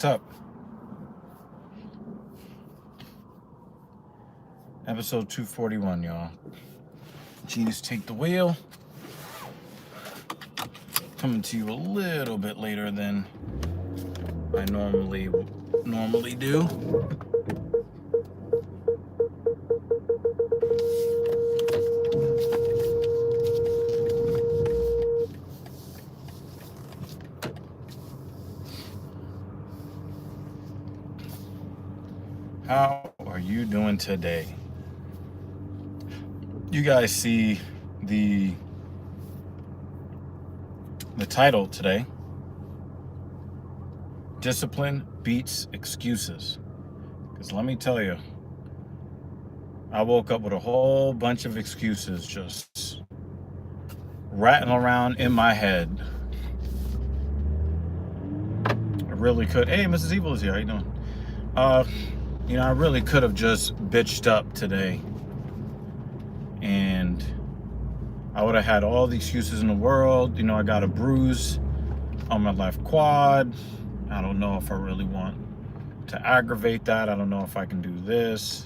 Up? Episode 241, y'all. Genius take the wheel. Coming to you a little bit later than I normally do. How are you doing today? You guys see the title today. Discipline beats excuses. Because let me tell you, I woke up with a whole bunch of excuses just rattling around in my head. I really could. Hey, Mrs. Evil is here. How you doing? I really could have just bitched up today. And I would have had all the excuses in the world. I got a bruise on my left quad. I don't know if I really want to aggravate that. I don't know if I can do this.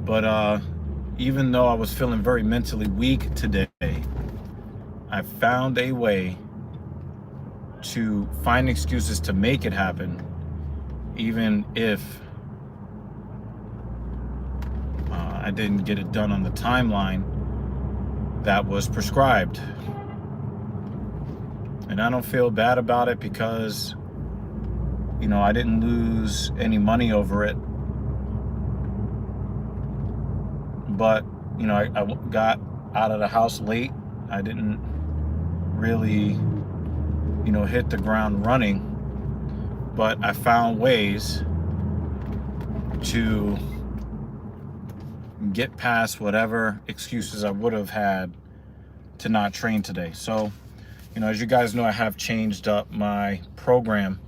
But even though I was feeling very mentally weak today, I found a way to find excuses to make it happen, even if I didn't get it done on the timeline that was prescribed. And I don't feel bad about it because, I didn't lose any money over it. But, I got out of the house late. I didn't really, hit the ground running. But I found ways to get past whatever excuses I would have had to not train today. So, as you guys know, I have changed up my program,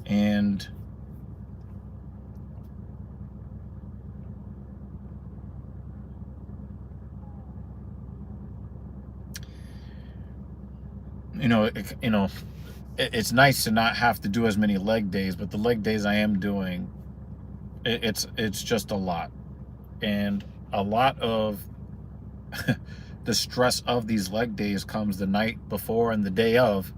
and it's nice to not have to do as many leg days, but the leg days I am doing, it's just a lot. And a lot of the stress of these leg days comes the night before and the day of,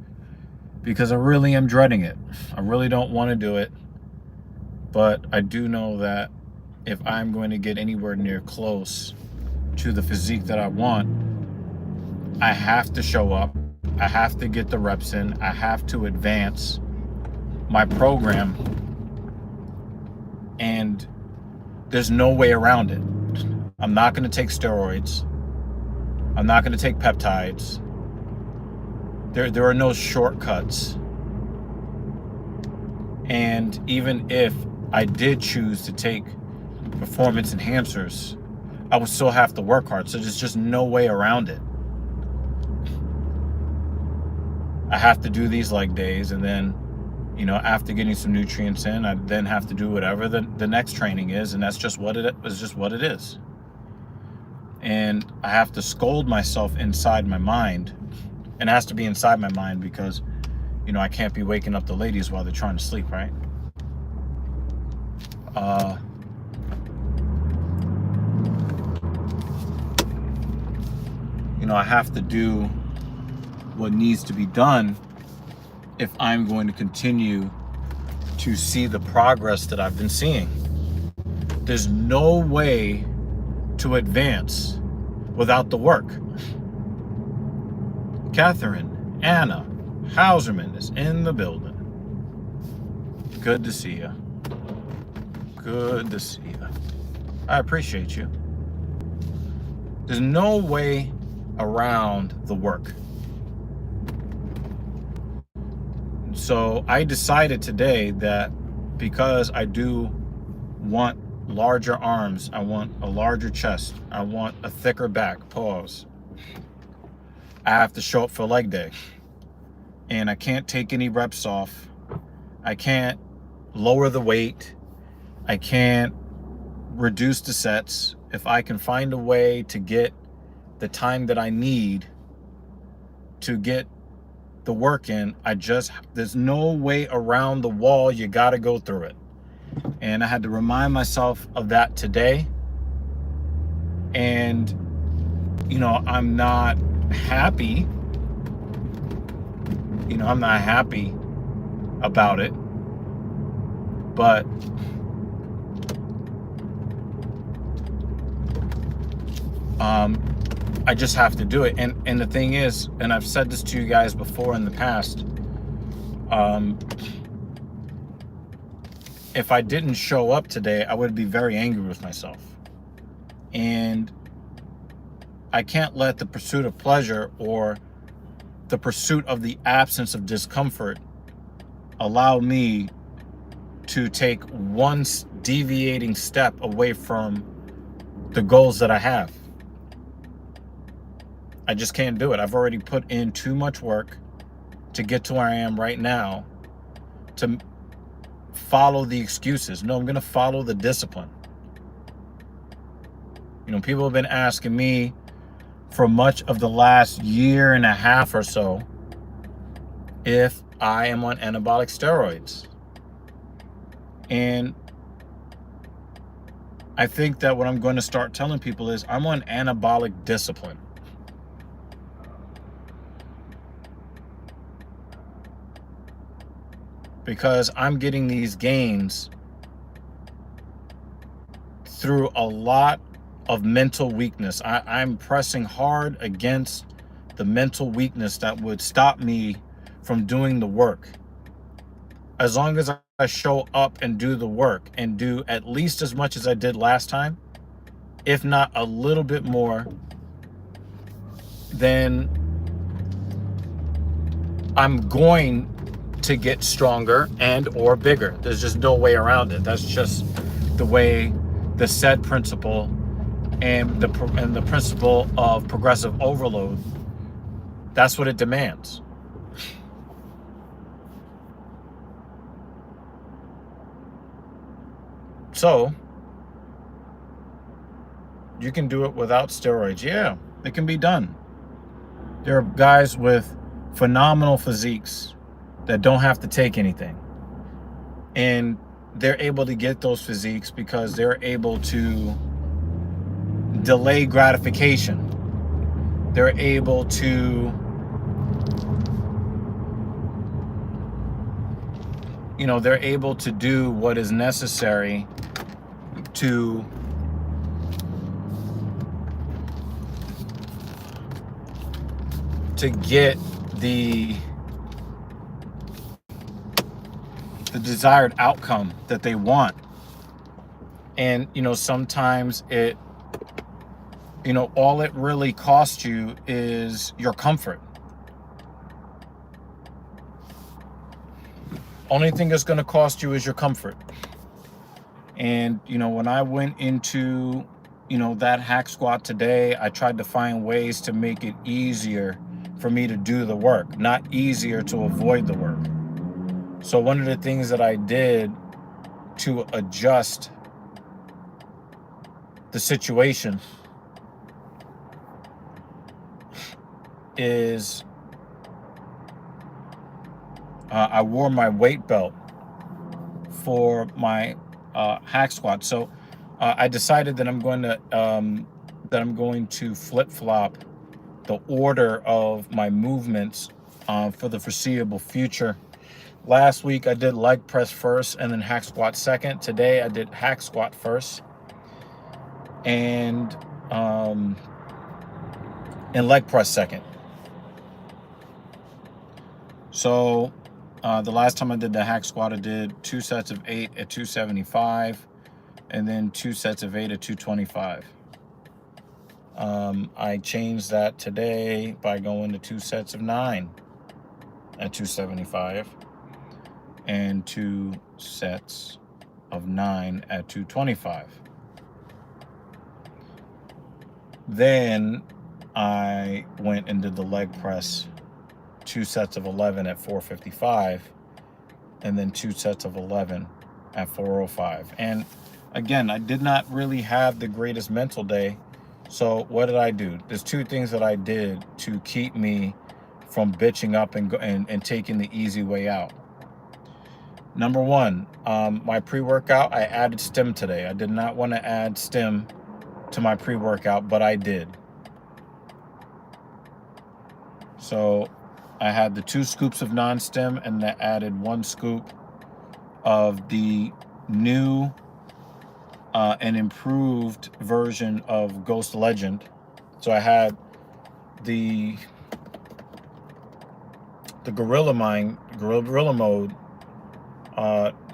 because I really am dreading it. I really don't want to do it, but I do know that if I'm going to get anywhere near close to the physique that I want, I have to show up. I have to get the reps in. I have to advance my program, and there's no way around it. I'm not going to take steroids. I'm not going to take peptides. There are no shortcuts. And even if I did choose to take performance enhancers, I would still have to work hard. So there's just no way around it. I have to do these leg days, and then, after getting some nutrients in, I then have to do whatever the next training is, and that's just what it is. And I have to scold myself inside my mind, and it has to be inside my mind because, I can't be waking up the ladies while they're trying to sleep, right? I have to do what needs to be done if I'm going to continue to see the progress that I've been seeing. There's no way to advance without the work. Catherine Anna Hauserman is in the building. Good to see you. Good to see you. I appreciate you. There's no way around the work. So I decided today that because I do want larger arms, I want a larger chest, I want a thicker back, I have to show up for leg day. And I can't take any reps off. I can't lower the weight. I can't reduce the sets. if I can find a way to get the time that I need to get the work in, there's no way around the wall. You got to go through it. And I had to remind myself of that today. And, I'm not happy. I'm not happy about it. But I just have to do it. And the thing is, and I've said this to you guys before in the past, if I didn't show up today, I would be very angry with myself. And I can't let the pursuit of pleasure or the pursuit of the absence of discomfort allow me to take one deviating step away from the goals that I have. I just can't do it. I've already put in too much work to get to where I am right now to follow the excuses. No, I'm going to follow the discipline. People have been asking me for much of the last year and a half or so if I am on anabolic steroids. And I think that what I'm going to start telling people is I'm on anabolic discipline. Because I'm getting these gains through a lot of mental weakness. I'm pressing hard against the mental weakness that would stop me from doing the work. As long as I show up and do the work and do at least as much as I did last time, if not a little bit more, then I'm going to get stronger and or bigger. There's just no way around it. That's just the way the said principle and the principle of progressive overload, that's what it demands. So you can do it without steroids. Yeah, it can be done. There are guys with phenomenal physiques that don't have to take anything. And they're able to get those physiques because they're able to delay gratification. They're able to, they're able to do what is necessary to get the desired outcome that they want. And sometimes it all it really costs you is your comfort. Only thing that's going to cost you is your comfort. And when I went into that hack squat today, I tried to find ways to make it easier for me to do the work, not easier to avoid the work. So one of the things that I did to adjust the situation is I wore my weight belt for my hack squat. So I decided that I'm going to flip-flop the order of my movements for the foreseeable future. Last week I did leg press first and then hack squat second. Today I did hack squat first and leg press second. So the last time I did the hack squat, I did 2 sets of 8 at 275 and then 2 sets of 8 at 225. I changed that today by going to 2 sets of 9 at 275 and 2 sets of 9 at 225. Then I went and did the leg press 2 sets of 11 at 455 and then 2 sets of 11 at 405. And again, I did not really have the greatest mental day. So what did I do? There's two things that I did to keep me from bitching up and taking the easy way out. Number one, my pre-workout, I added stim today. I did not want to add stim to my pre-workout, but I did. So I had the 2 scoops of non-stim, and I added 1 scoop of the new and improved version of Ghost Legend. So I had the Gorilla Mode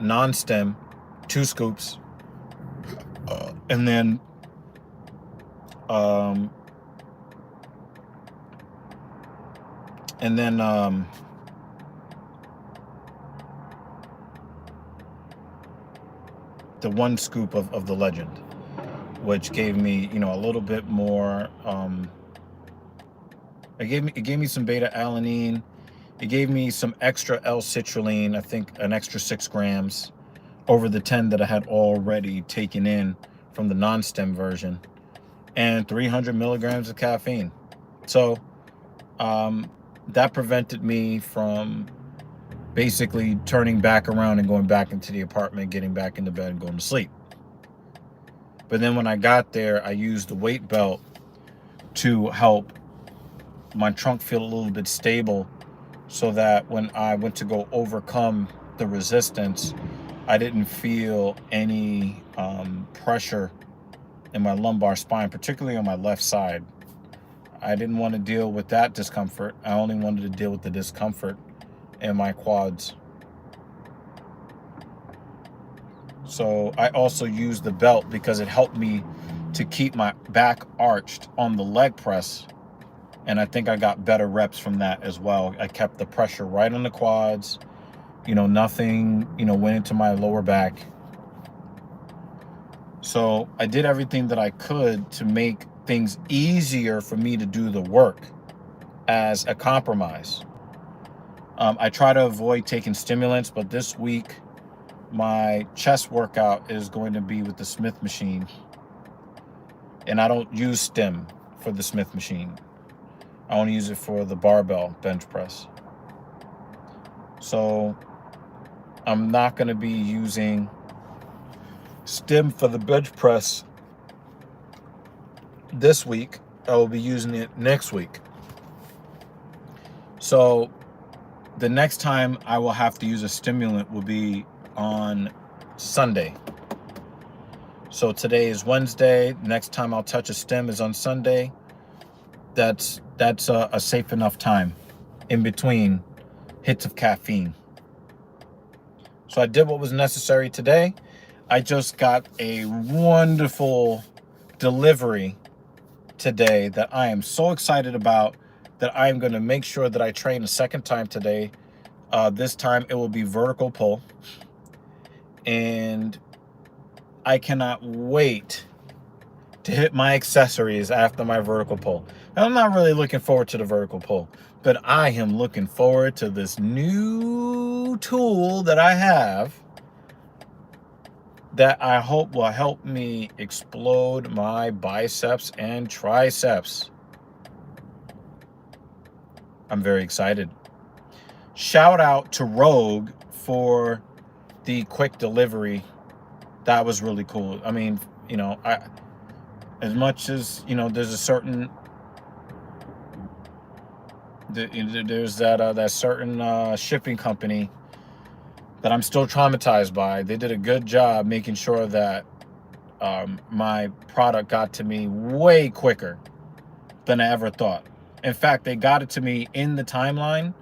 non-stim, 2 scoops, and then the 1 scoop of the Legend, which gave me, you know, a little bit more. It gave me some beta alanine. It gave me some extra L-citrulline, I think an extra 6 grams over the 10 that I had already taken in from the non-stim version, and 300 milligrams of caffeine. So that prevented me from basically turning back around and going back into the apartment, getting back into bed and going to sleep. But then when I got there, I used the weight belt to help my trunk feel a little bit stable, so that when I went to go overcome the resistance, I didn't feel any pressure in my lumbar spine, particularly on my left side. I didn't want to deal with that discomfort. I only wanted to deal with the discomfort in my quads. So I also used the belt because it helped me to keep my back arched on the leg press. And I think I got better reps from that as well. I kept the pressure right on the quads. You know, nothing, you know, went into my lower back. So I did everything that I could to make things easier for me to do the work as a compromise. I try to avoid taking stimulants, but this week my chest workout is going to be with the Smith machine. And I don't use stim for the Smith machine. I only use it for the barbell bench press. So I'm not going to be using stim for the bench press this week. I will be using it next week. So the next time I will have to use a stimulant will be on Sunday. So today is Wednesday. Next time I'll touch a stim is on Sunday. That's a safe enough time in between hits of caffeine. So I did what was necessary today. I just got a wonderful delivery today that I am so excited about, that I am going to make sure that I train a second time today. This time it will be vertical pull. And I cannot wait to hit my accessories after my vertical pull. Now, I'm not really looking forward to the vertical pull, but I am looking forward to this new tool that I have that I hope will help me explode my biceps and triceps. I'm very excited. Shout out to Rogue for the quick delivery. That was really cool. I mean, you know, as much as, you know, there's a certain, there's that certain shipping company that I'm still traumatized by. They did a good job making sure that my product got to me way quicker than I ever thought. In fact, they got it to me in the timeline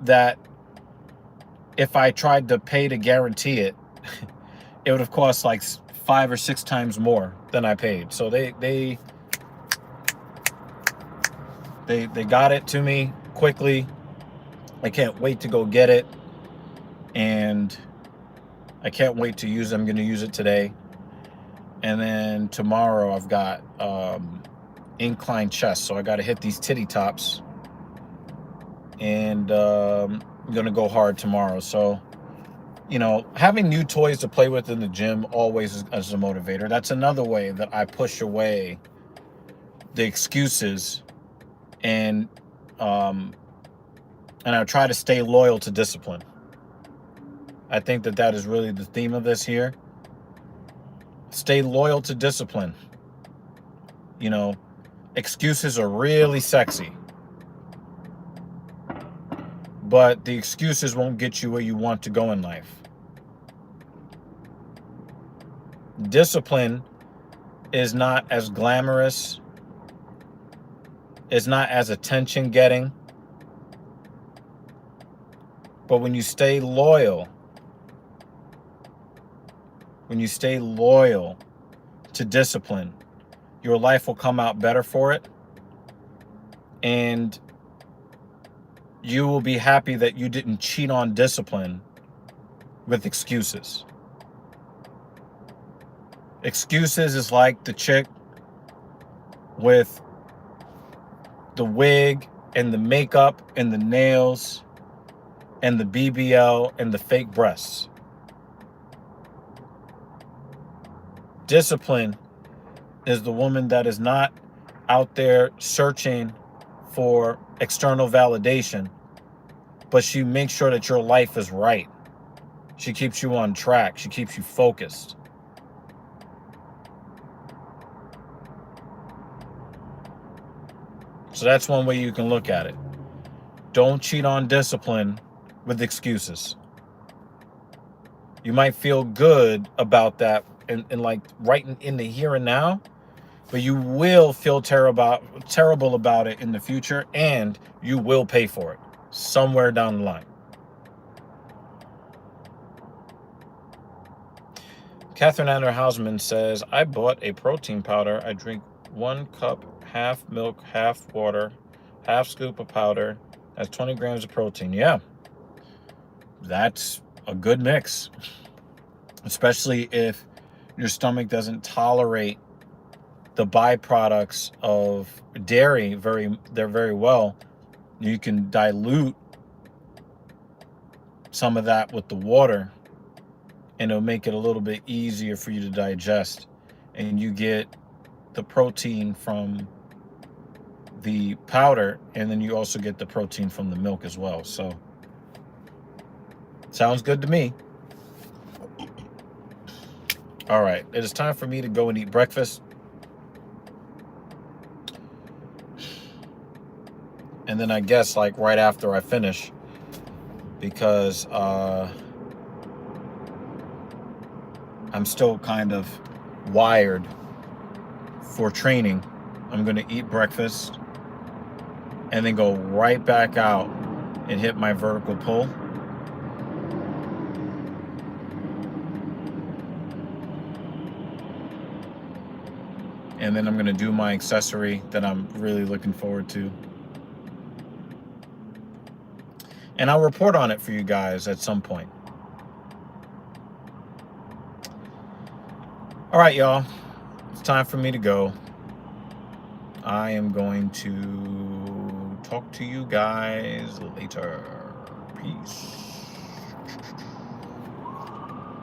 that if I tried to pay to guarantee it, it would have cost like 5 or 6 times more than I paid. So they got it to me quickly. I can't wait to go get it, and I can't wait to use it. I'm going to use it today, and then tomorrow I've got incline chest, so I got to hit these titty tops, and I'm going to go hard tomorrow. So you know, having new toys to play with in the gym always is a motivator. That's another way that I push away the excuses, and um, and I try to stay loyal to discipline. I think that that is really the theme of this here. Stay loyal to discipline. You know, excuses are really sexy, but the excuses won't get you where you want to go in life. Discipline is not as glamorous, it's not as attention getting, but when you stay loyal to discipline, your life will come out better for it, and you will be happy that you didn't cheat on discipline with excuses. Excuses is like the chick with the wig and the makeup and the nails and the BBL and the fake breasts. Discipline is the woman that is not out there searching for external validation, but she makes sure that your life is right. She keeps you on track. She keeps you focused. So that's one way you can look at it. Don't cheat on discipline with excuses. You might feel good about that and like right in the here and now, but you will feel terrible about it in the future, and you will pay for it somewhere down the line. Catherine Anner Hausman says, I bought a protein powder. I drink 1 cup, half milk, half water, half scoop of powder. That's 20 grams of protein. Yeah, that's a good mix, especially if your stomach doesn't tolerate the byproducts of dairy very well. You can dilute some of that with the water, and it'll make it a little bit easier for you to digest, and you get the protein from the powder, and then you also get the protein from the milk as well. So sounds good to me. All right, it is time for me to go and eat breakfast, and then I guess like right after I finish, because I'm still kind of wired for training, I'm going to eat breakfast and then go right back out and hit my vertical pull. And then I'm going to do my accessory that I'm really looking forward to. And I'll report on it for you guys at some point. All right, y'all. It's time for me to go. I am going to talk to you guys later. Peace.